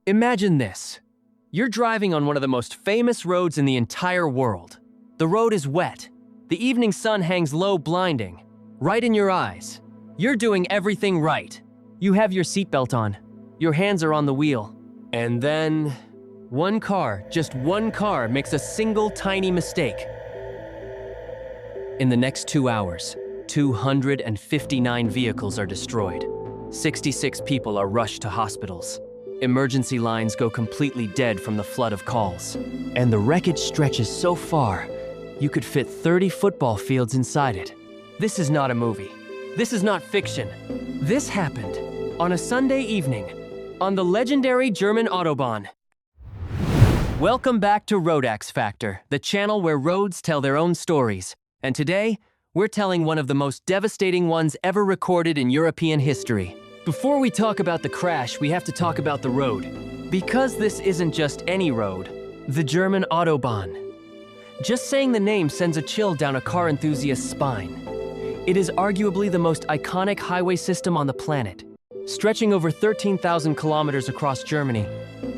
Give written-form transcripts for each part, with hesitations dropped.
Imagine this. You're driving on one of the most famous roads in the entire world. The road is wet. The evening sun hangs low, blinding, right in your eyes. You're doing everything right. You have your seatbelt on. Your hands are on the wheel. And then, one car, just one car, makes a single tiny mistake. In the next 2 hours, 259 vehicles are destroyed. 66 people are rushed to hospitals. Emergency lines go completely dead from the flood of calls. And the wreckage stretches so far, you could fit 30 football fields inside it. This is not a movie. This is not fiction. This happened on a Sunday evening on the legendary German Autobahn. Welcome back to RoadXFactor, the channel where roads tell their own stories. And today, we're telling one of the most devastating ones ever recorded in European history. Before we talk about the crash, we have to talk about the road. Because this isn't just any road, the German Autobahn. Just saying the name sends a chill down a car enthusiast's spine. It is arguably the most iconic highway system on the planet. Stretching over 13,000 kilometers across Germany,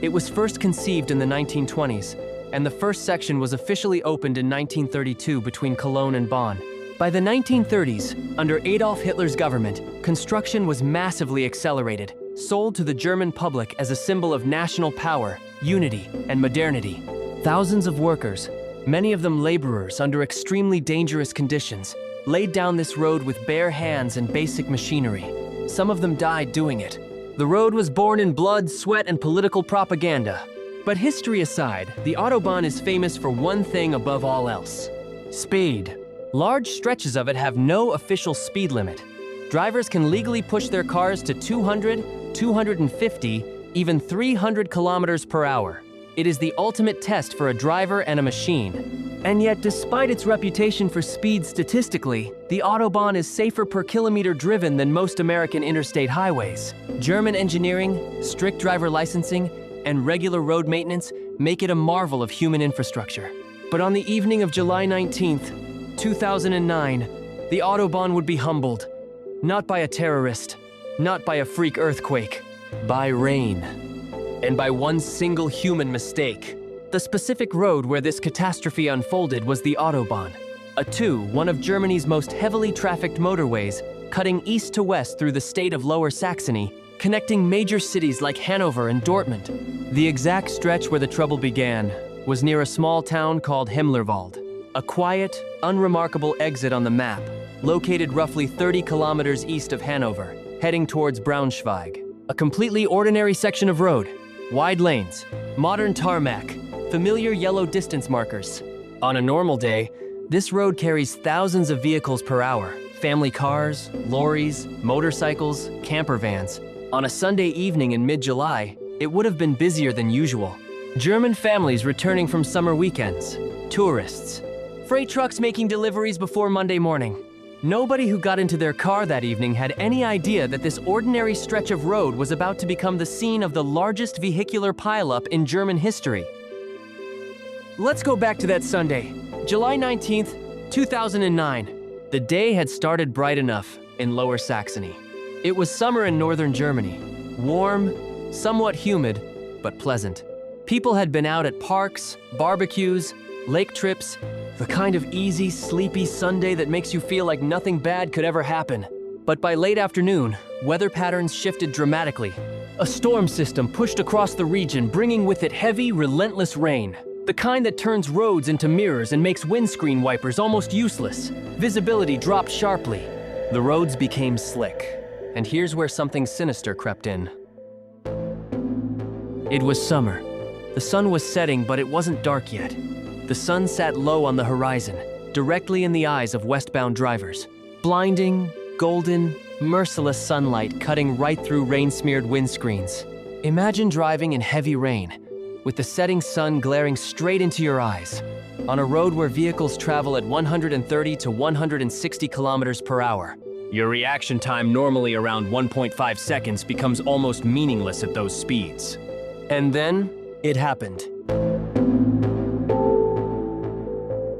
it was first conceived in the 1920s, and the first section was officially opened in 1932 between Cologne and Bonn. By the 1930s, under Adolf Hitler's government, construction was massively accelerated, sold to the German public as a symbol of national power, unity, and modernity. Thousands of workers, many of them laborers under extremely dangerous conditions, laid down this road with bare hands and basic machinery. Some of them died doing it. The road was born in blood, sweat, and political propaganda. But history aside, the Autobahn is famous for one thing above all else: speed. Large stretches of it have no official speed limit. Drivers can legally push their cars to 200, 250, even 300 kilometers per hour. It is the ultimate test for a driver and a machine. And yet, despite its reputation for speed statistically, the Autobahn is safer per kilometer driven than most American interstate highways. German engineering, strict driver licensing, and regular road maintenance make it a marvel of human infrastructure. But on the evening of July 19th, 2009, the Autobahn would be humbled. Not by a terrorist, not by a freak earthquake, by rain. And by one single human mistake. The specific road where this catastrophe unfolded was the Autobahn, one of Germany's most heavily trafficked motorways, cutting east to west through the state of Lower Saxony, connecting major cities like Hannover and Dortmund. The exact stretch where the trouble began was near a small town called Hämelerwald, a quiet, unremarkable exit on the map, located roughly 30 kilometers east of Hanover, heading towards Braunschweig. A completely ordinary section of road, wide lanes, modern tarmac, familiar yellow distance markers. On a normal day, this road carries thousands of vehicles per hour, family cars, lorries, motorcycles, camper vans. On a Sunday evening in mid-July, it would have been busier than usual. German families returning from summer weekends, tourists, freight trucks making deliveries before Monday morning. Nobody who got into their car that evening had any idea that this ordinary stretch of road was about to become the scene of the largest vehicular pileup in German history. Let's go back to that Sunday, July 19th, 2009. The day had started bright enough in Lower Saxony. It was summer in northern Germany, warm, somewhat humid, but pleasant. People had been out at parks, barbecues, lake trips, the kind of easy, sleepy Sunday that makes you feel like nothing bad could ever happen. But by late afternoon, weather patterns shifted dramatically. A storm system pushed across the region, bringing with it heavy, relentless rain. The kind that turns roads into mirrors and makes windscreen wipers almost useless. Visibility dropped sharply. The roads became slick. And here's where something sinister crept in. It was summer. The sun was setting, but it wasn't dark yet. The sun sat low on the horizon, directly in the eyes of westbound drivers. Blinding, golden, merciless sunlight cutting right through rain-smeared windscreens. Imagine driving in heavy rain, with the setting sun glaring straight into your eyes, on a road where vehicles travel at 130 to 160 kilometers per hour. Your reaction time, normally around 1.5 seconds, becomes almost meaningless at those speeds. And then, it happened.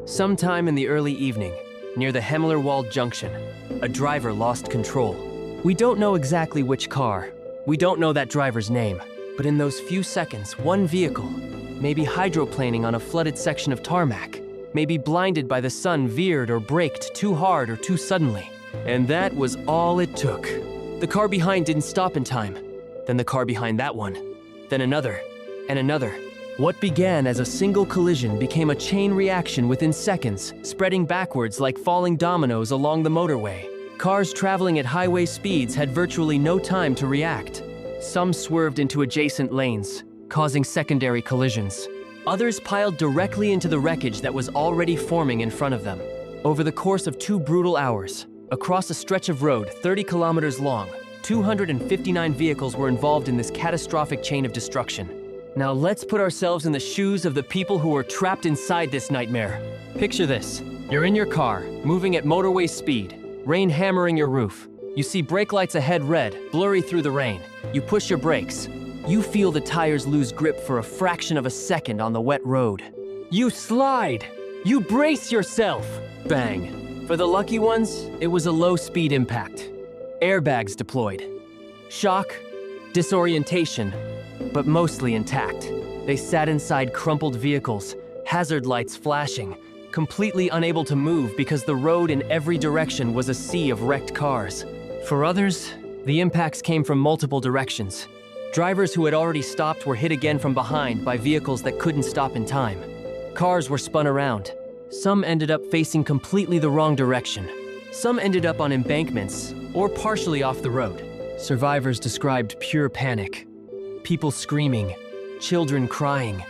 Sometime in the early evening, near the Hämelerwald junction, a driver lost control. We don't know exactly which car. We don't know that driver's name. But in those few seconds, one vehicle, maybe hydroplaning on a flooded section of tarmac, maybe blinded by the sun, veered or braked too hard or too suddenly. And that was all it took. The car behind didn't stop in time. Then the car behind that one. Then another, and another. What began as a single collision became a chain reaction within seconds, spreading backwards like falling dominoes along the motorway. Cars traveling at highway speeds had virtually no time to react. Some swerved into adjacent lanes, causing secondary collisions. Others piled directly into the wreckage that was already forming in front of them. Over the course of 2 brutal hours, across a stretch of road 30 kilometers long, 259 vehicles were involved in this catastrophic chain of destruction. Now let's put ourselves in the shoes of the people who were trapped inside this nightmare. Picture this. You're in your car, moving at motorway speed, rain hammering your roof. You see brake lights ahead red, blurry through the rain. You push your brakes. You feel the tires lose grip for a fraction of a second on the wet road. You slide. You brace yourself. Bang. For the lucky ones, it was a low-speed impact. Airbags deployed. Shock, disorientation, but mostly intact. They sat inside crumpled vehicles, hazard lights flashing, completely unable to move because the road in every direction was a sea of wrecked cars. For others, the impacts came from multiple directions. Drivers who had already stopped were hit again from behind by vehicles that couldn't stop in time. Cars were spun around. Some ended up facing completely the wrong direction. Some ended up on embankments or partially off the road. Survivors described pure panic. People screaming, children crying,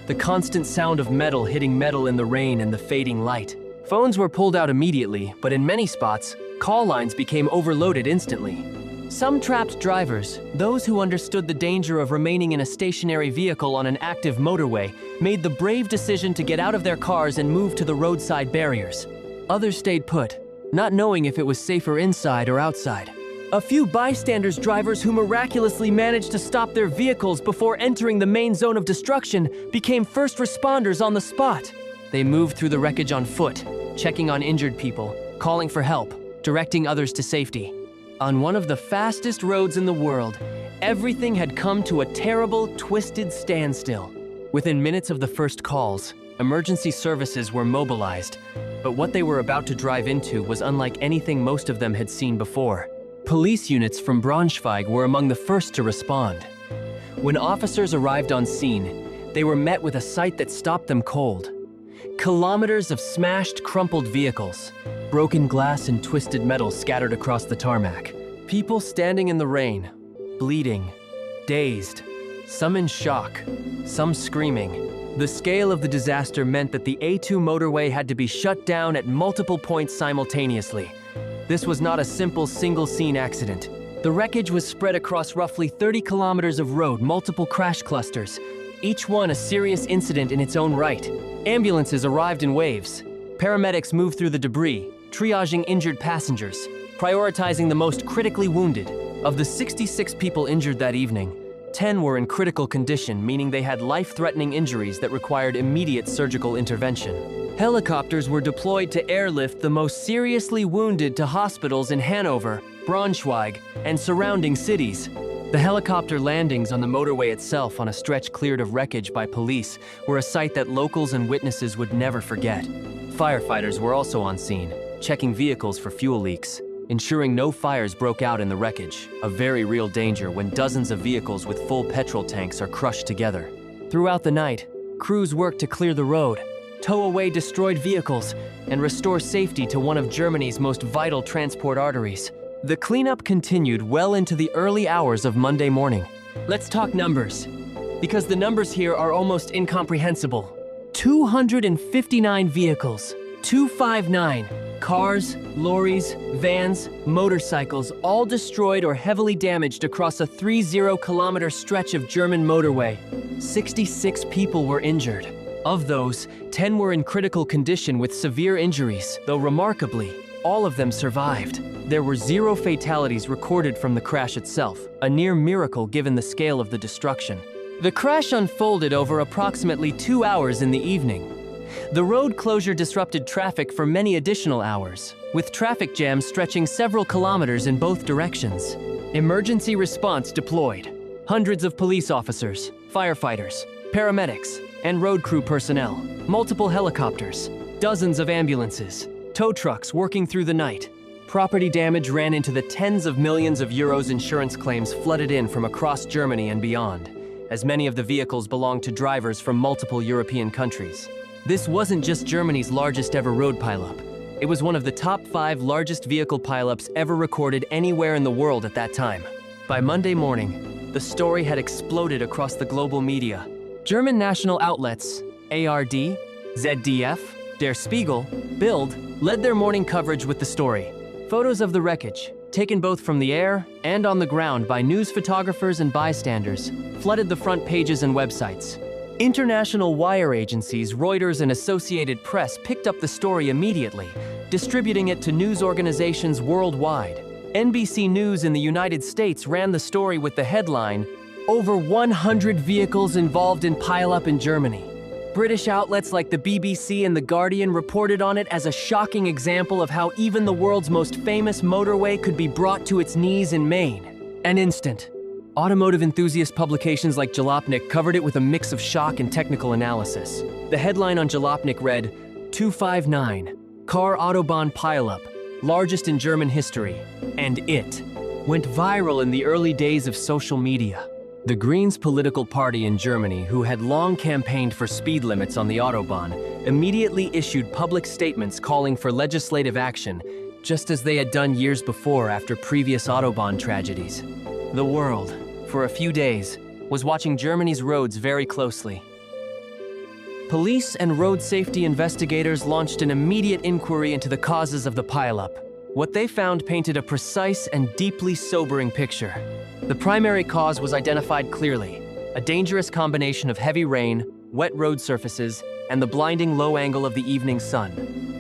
the constant sound of metal hitting metal in the rain and the fading light. Phones were pulled out immediately, but in many spots, call lines became overloaded instantly. Some trapped drivers, those who understood the danger of remaining in a stationary vehicle on an active motorway, made the brave decision to get out of their cars and move to the roadside barriers. Others stayed put, not knowing if it was safer inside or outside. A few bystanders drivers who miraculously managed to stop their vehicles before entering the main zone of destruction became first responders on the spot. They moved through the wreckage on foot, checking on injured people, calling for help, directing others to safety. On one of the fastest roads in the world, everything had come to a terrible, twisted standstill. Within minutes of the first calls, emergency services were mobilized, but what they were about to drive into was unlike anything most of them had seen before. Police units from Braunschweig were among the first to respond. When officers arrived on scene, they were met with a sight that stopped them cold. Kilometers of smashed, crumpled vehicles, broken glass and twisted metal scattered across the tarmac. People standing in the rain, bleeding, dazed, some in shock, some screaming. The scale of the disaster meant that the A2 motorway had to be shut down at multiple points simultaneously. This was not a simple single-scene accident. The wreckage was spread across roughly 30 kilometers of road, multiple crash clusters, each one a serious incident in its own right. Ambulances arrived in waves. Paramedics moved through the debris, triaging injured passengers, prioritizing the most critically wounded. Of the 66 people injured that evening, 10 were in critical condition, meaning they had life-threatening injuries that required immediate surgical intervention. Helicopters were deployed to airlift the most seriously wounded to hospitals in Hannover, Braunschweig, and surrounding cities. The helicopter landings on the motorway itself on a stretch cleared of wreckage by police were a sight that locals and witnesses would never forget. Firefighters were also on scene, checking vehicles for fuel leaks, ensuring no fires broke out in the wreckage, a very real danger when dozens of vehicles with full petrol tanks are crushed together. Throughout the night, crews worked to clear the road, tow away destroyed vehicles, and restore safety to one of Germany's most vital transport arteries. The cleanup continued well into the early hours of Monday morning. Let's talk numbers, because the numbers here are almost incomprehensible. 259 vehicles, 259, cars, lorries, vans, motorcycles, all destroyed or heavily damaged across a 30-kilometer stretch of German motorway. 66 people were injured. Of those, 10 were in critical condition with severe injuries, though remarkably, all of them survived. There were 0 fatalities recorded from the crash itself, a near miracle given the scale of the destruction. The crash unfolded over approximately 2 hours in the evening. The road closure disrupted traffic for many additional hours, with traffic jams stretching several kilometers in both directions. Emergency response deployed. Hundreds of police officers, firefighters, paramedics, and road crew personnel, multiple helicopters, dozens of ambulances, tow trucks working through the night. Property damage ran into the tens of millions of euros insurance claims flooded in from across Germany and beyond, as many of the vehicles belonged to drivers from multiple European countries. This wasn't just Germany's largest ever road pileup. It was one of the top 5 largest vehicle pileups ever recorded anywhere in the world at that time. By Monday morning, the story had exploded across the global media. German national outlets, ARD, ZDF, Der Spiegel, Bild, led their morning coverage with the story. Photos of the wreckage, taken both from the air and on the ground by news photographers and bystanders, flooded the front pages and websites. International wire agencies Reuters and Associated Press picked up the story immediately, distributing it to news organizations worldwide. NBC News in the United States ran the story with the headline, "Over 100 vehicles involved in pileup in Germany." British outlets like the BBC and The Guardian reported on it as a shocking example of how even the world's most famous motorway could be brought to its knees in Maine. An instant. Automotive enthusiast publications like Jalopnik covered it with a mix of shock and technical analysis. The headline on Jalopnik read, 259, Car Autobahn pileup, largest in German history. And it went viral in the early days of social media. The Greens political party in Germany, who had long campaigned for speed limits on the Autobahn, immediately issued public statements calling for legislative action, just as they had done years before after previous Autobahn tragedies. The world, for a few days, was watching Germany's roads very closely. Police and road safety investigators launched an immediate inquiry into the causes of the pileup. What they found painted a precise and deeply sobering picture. The primary cause was identified clearly: a dangerous combination of heavy rain, wet road surfaces, and the blinding low angle of the evening sun.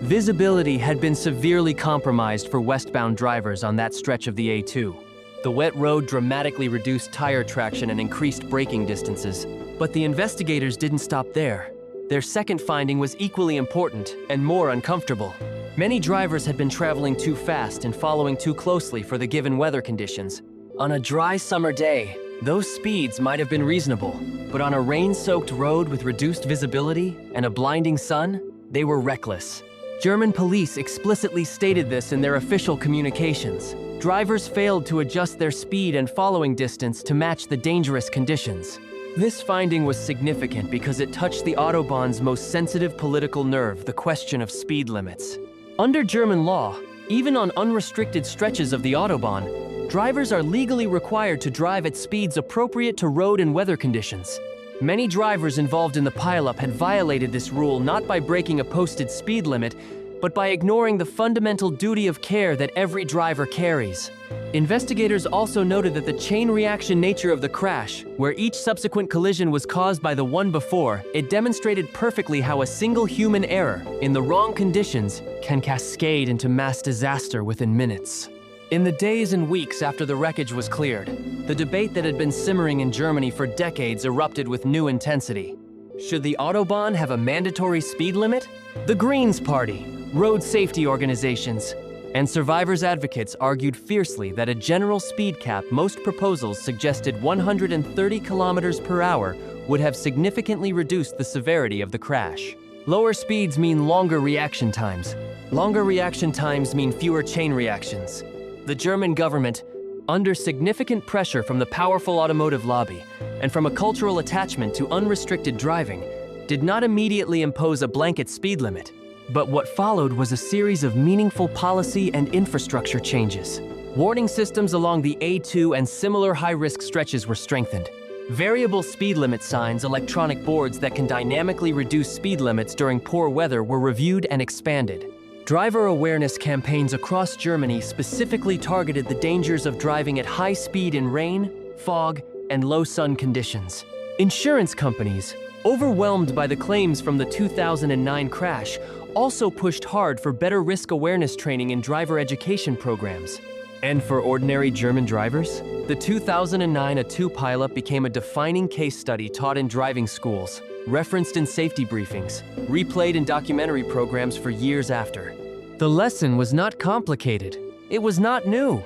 Visibility had been severely compromised for westbound drivers on that stretch of the A2. The wet road dramatically reduced tire traction and increased braking distances. But the investigators didn't stop there. Their second finding was equally important and more uncomfortable. Many drivers had been traveling too fast and following too closely for the given weather conditions. On a dry summer day, those speeds might have been reasonable, but on a rain-soaked road with reduced visibility and a blinding sun, they were reckless. German police explicitly stated this in their official communications. Drivers failed to adjust their speed and following distance to match the dangerous conditions. This finding was significant because it touched the Autobahn's most sensitive political nerve, the question of speed limits. Under German law, even on unrestricted stretches of the Autobahn, drivers are legally required to drive at speeds appropriate to road and weather conditions. Many drivers involved in the pileup had violated this rule not by breaking a posted speed limit, but by ignoring the fundamental duty of care that every driver carries. Investigators also noted that the chain reaction nature of the crash, where each subsequent collision was caused by the one before, it demonstrated perfectly how a single human error, in the wrong conditions, can cascade into mass disaster within minutes. In the days and weeks after the wreckage was cleared, the debate that had been simmering in Germany for decades erupted with new intensity. Should the Autobahn have a mandatory speed limit? The Greens Party, road safety organizations, and survivors' advocates argued fiercely that a general speed cap, most proposals suggested 130 kilometers per hour, would have significantly reduced the severity of the crash. Lower speeds mean longer reaction times. Longer reaction times mean fewer chain reactions. The German government, under significant pressure from the powerful automotive lobby and from a cultural attachment to unrestricted driving, did not immediately impose a blanket speed limit. But what followed was a series of meaningful policy and infrastructure changes. Warning systems along the A2 and similar high-risk stretches were strengthened. Variable speed limit signs, electronic boards that can dynamically reduce speed limits during poor weather, were reviewed and expanded. Driver awareness campaigns across Germany specifically targeted the dangers of driving at high speed in rain, fog, and low sun conditions. Insurance companies, overwhelmed by the claims from the 2009 crash, also pushed hard for better risk awareness training in driver education programs. And for ordinary German drivers, the 2009 A2 pileup became a defining case study taught in driving schools, referenced in safety briefings, replayed in documentary programs for years after. The lesson was not complicated. It was not new.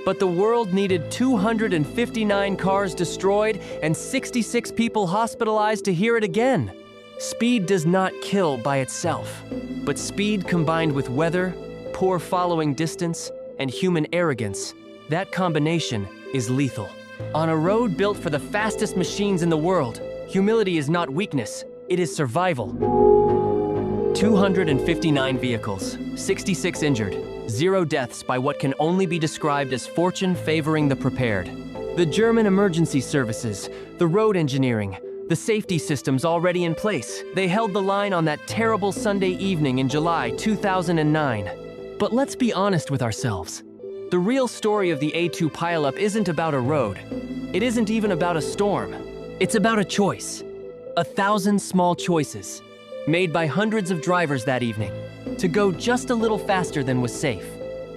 But the world needed 259 cars destroyed and 66 people hospitalized to hear it again. Speed does not kill by itself, but speed combined with weather, poor following distance, and human arrogance, that combination is lethal. On a road built for the fastest machines in the world, humility is not weakness, it is survival. 259 vehicles, 66 injured, 0 deaths by what can only be described as fortune favoring the prepared. The German emergency services, the road engineering, the safety systems already in place. They held the line on that terrible Sunday evening in July 2009. But let's be honest with ourselves. The real story of the A2 pileup isn't about a road. It isn't even about a storm. It's about a choice. 1,000 small choices, made by hundreds of drivers that evening, to go just a little faster than was safe,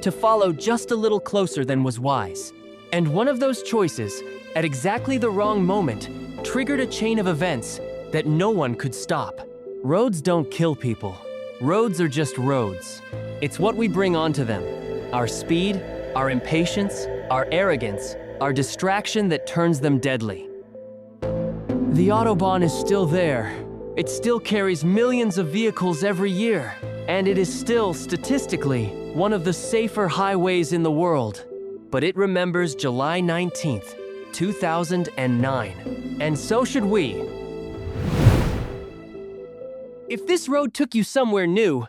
to follow just a little closer than was wise. And one of those choices, at exactly the wrong moment, triggered a chain of events that no one could stop. Roads don't kill people. Roads are just roads. It's what we bring onto them. Our speed, our impatience, our arrogance, our distraction that turns them deadly. The Autobahn is still there. It still carries millions of vehicles every year, and it is still, statistically, one of the safer highways in the world. But it remembers July 19th, 2009, and so should we. If this road took you somewhere new,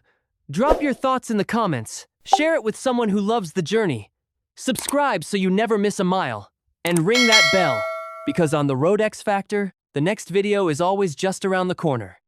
drop your thoughts in the comments, share it with someone who loves the journey, subscribe so you never miss a mile, and ring that bell, because on the RoadXFactor, the next video is always just around the corner.